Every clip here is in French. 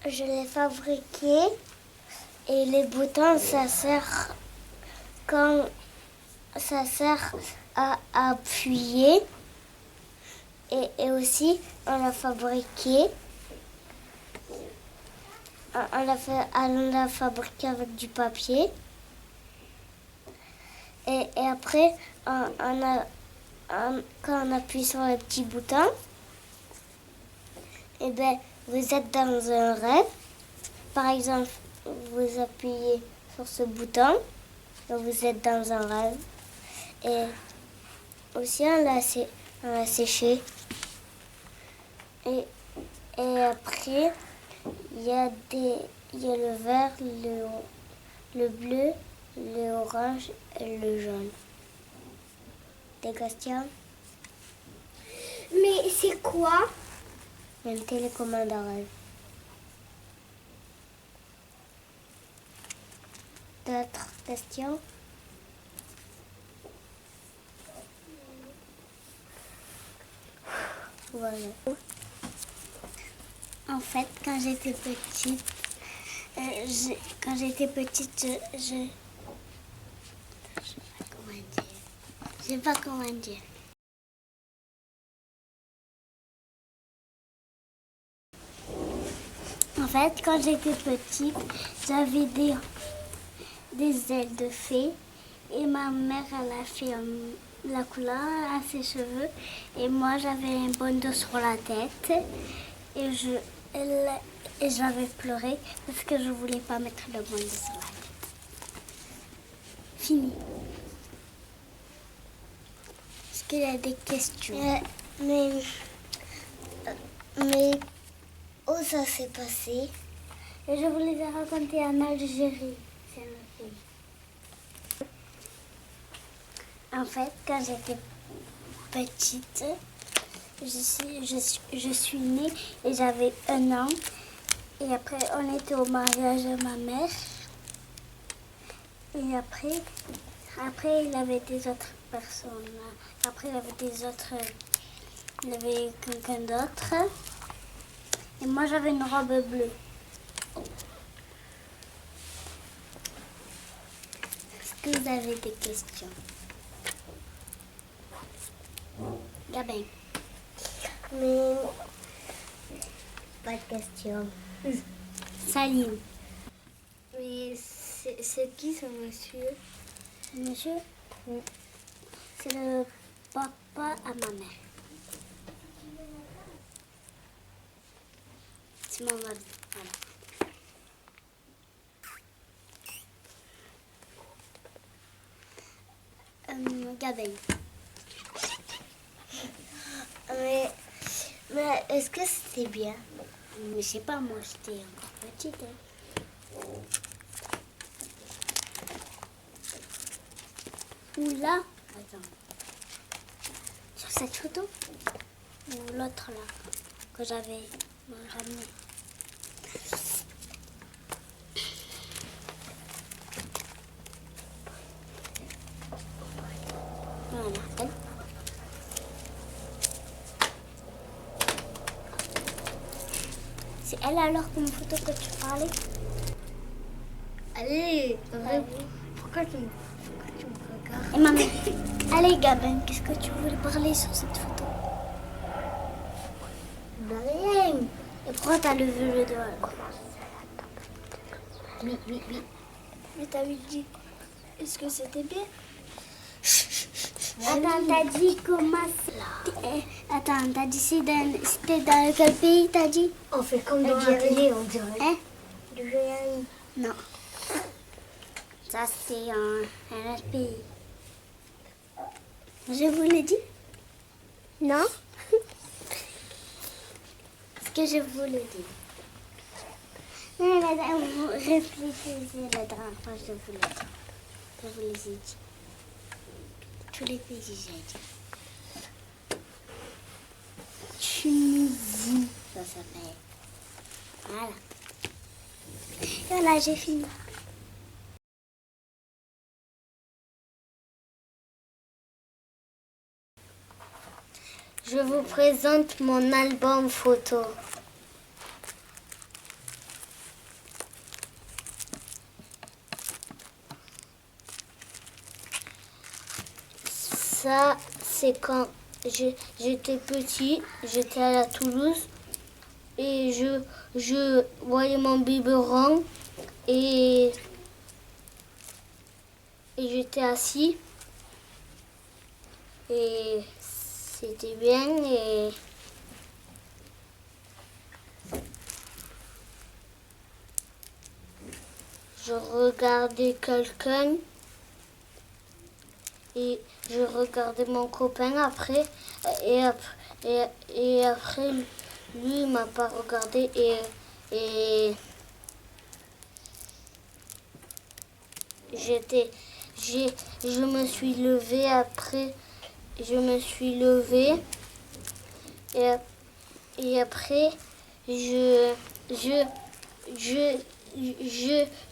je l'ai fabriqué et les boutons, ça sert à appuyer et aussi on l'a fabriqué. On l'a fabriqué avec du papier. Et après, quand on appuie sur le petit bouton, et ben, vous êtes dans un rêve. Par exemple, vous appuyez sur ce bouton, donc vous êtes dans un rêve. Et aussi, on l'a séché. Et après, il y a le vert, le bleu, le orange et le jaune. Des questions? Mais c'est quoi? Une télécommande à rêve. D'autres questions? Voilà. En fait, quand j'étais petite, je sais pas comment dire. En fait, quand j'étais petite, j'avais des ailes de fée et ma mère, elle a fait la couleur à ses cheveux et moi, j'avais un bandeau sur la tête et j'avais pleuré parce que je voulais pas mettre le bandeau sur la tête. Fini. Est-ce qu'il y a des questions? Mais où ça s'est passé? Et je vous les ai racontés en Algérie. C'est un pays. En fait, quand j'étais petite, je suis née et j'avais 1 an. Et après, on était au mariage de ma mère. Et après, il y avait des autres personnes. Après, il y avait quelqu'un d'autre. Et moi, j'avais une robe bleue. Est-ce que vous avez des questions? Gabin. Mais pas de question. Saline. Mais c'est qui ce monsieur? Monsieur, c'est le papa à ma mère. C'est mon mari. Voilà. Gabin. Mais est-ce que c'était bien? Mais je sais pas, moi j'étais encore petite. Hein. Ou là, attends. Sur cette photo? Ou l'autre là, que j'avais ramené. Voilà. C'est elle alors comme photo que tu parlais? Allez, pourquoi tu me regardes? Et maman, allez Gabin, qu'est-ce que tu voulais parler sur cette photo? Rien. Et pourquoi t'as levé le doigt? Oui. Mais t'avais dit, est-ce que c'était bien? Attends, t'as dit comment Attends, t'as dit c'était dans quel pays t'as dit? On fait comme dans la télé, on dirait. Hein? Du géant. Non. Ça c'est un autre pays. Je vous l'ai dit? Non? Est-ce que je vous l'ai dit? Non, madame, vous réfléchissez la dernière fois, je vous l'ai dit. Je vous les ai dit. Tous les pays, j'ai dit. Tunisie, ça s'appelle. Voilà. Et voilà, j'ai fini. Je vous présente mon album photo. Ça, c'est quand j'étais petit, j'étais à la Toulouse et je voyais mon biberon et j'étais assis et c'était bien et je regardais quelqu'un et je regardais mon copain après et après lui il m'a pas regardé et je me suis levée après je me suis levée et après je je je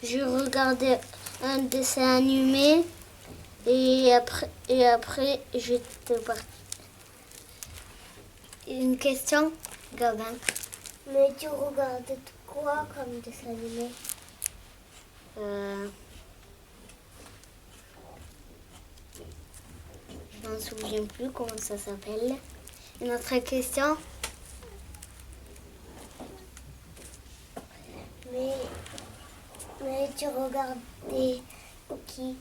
je regardais un dessin animé et après j'étais partie. Une question, Gabin. Mais tu regardais quoi comme dessin animé? Je m'en souviens plus comment ça s'appelle. Une autre question. Mais tu regardais qui?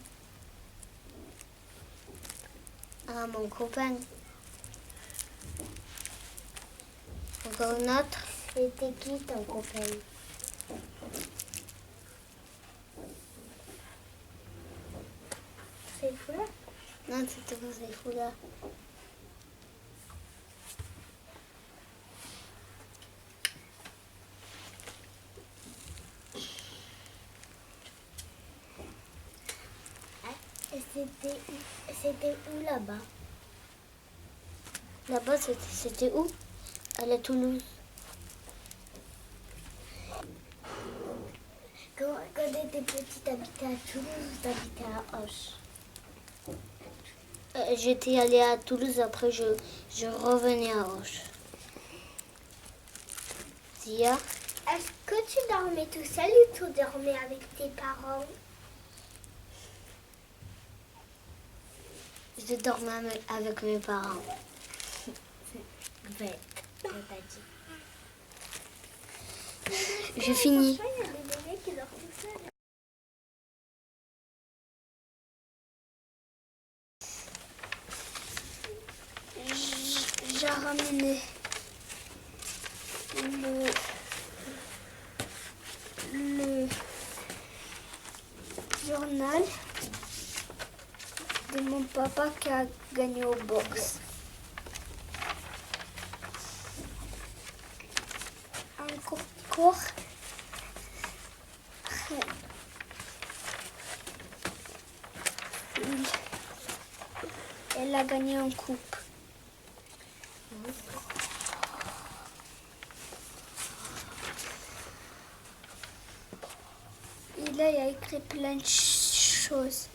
Ah, mon copain. Encore une autre. C'était qui ton copain? C'est fou là? Non, c'était pas ces fous-là. Et c'était où là-bas? Là-bas, c'était où? À la Toulouse. Quand tu étais petite, t'habitais à Toulouse ou t'habitais à Auch? J'étais allée à Toulouse, après je revenais à Auch. Zia? Est-ce que tu dormais tout seul ou tu dormais avec tes parents? Je dormais avec mes parents. C'est bête, t'as dit. Je finis. Il y a des bébés qui dorment tout seuls. J'ai ramené le journal de mon papa qui a gagné au box. Un concours. Elle a gagné une coupe. Et là, il a écrit plein de choses.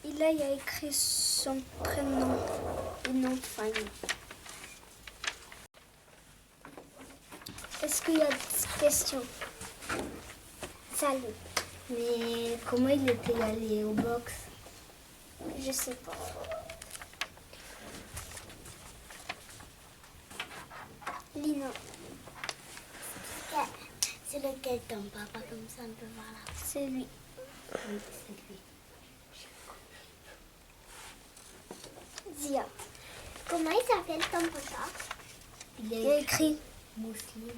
Et là, il a écrit son prénom et nom de famille. Est-ce qu'il y a des questions? Salut. Mais comment il était allé au box? Je sais pas. Lina. C'est lequel ton papa, comme ça on peut voir là? C'est lui. Oui, c'est lui. Zia. Comment il s'appelle ton papa? Il Il a écrit Mousseline.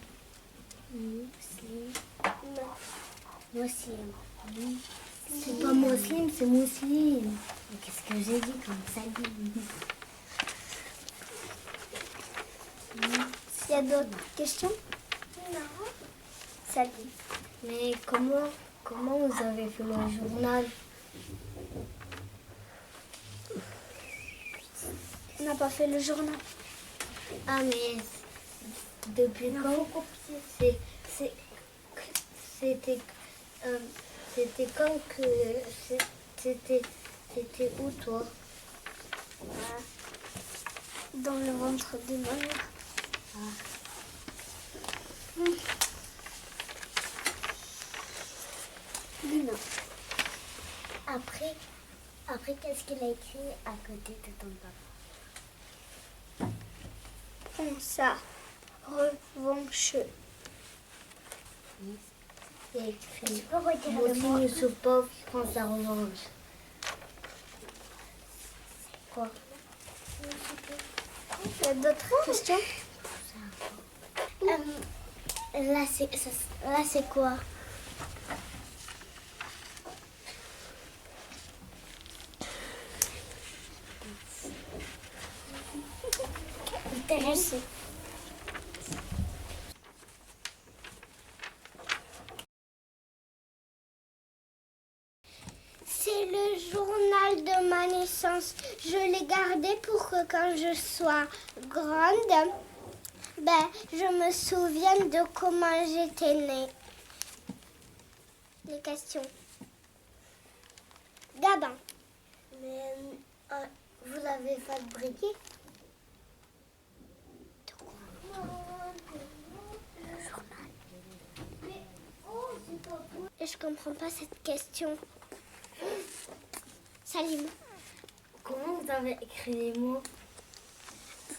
Mousseline. Non. Mousseline. C'est pas Mousseline, c'est Mousseline. Mais qu'est-ce que j'ai dit comme ça? Il y a d'autres questions? Non. Salut. Mais comment vous avez fait le journal? On n'a pas fait le journal. Ah, mais depuis quand? C'était quand que c'était où toi? Dans le ventre de ma mère. Lina. Après Après, qu'est-ce qu'il a écrit à côté de ton papa? Comme ça. Revancheux. Il a écrit moi aussi, je pauvre qui prend sa revanche. Quoi? Il y a d'autres questions? Là, c'est quoi? Intéressé. C'est le journal de ma naissance. Je l'ai gardé pour que quand je sois grande, je me souvienne de comment j'étais née. Les questions. Gabin. Mais vous l'avez fabriqué? Et je comprends pas cette question. Salim. Comment vous avez écrit les mots?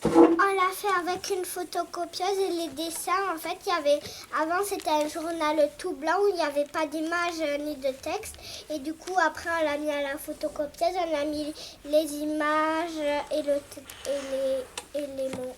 On l'a fait avec une photocopieuse et les dessins, en fait, avant c'était un journal tout blanc où il n'y avait pas d'image ni de texte. Et du coup, après, on l'a mis à la photocopieuse, on a mis les images et les mots.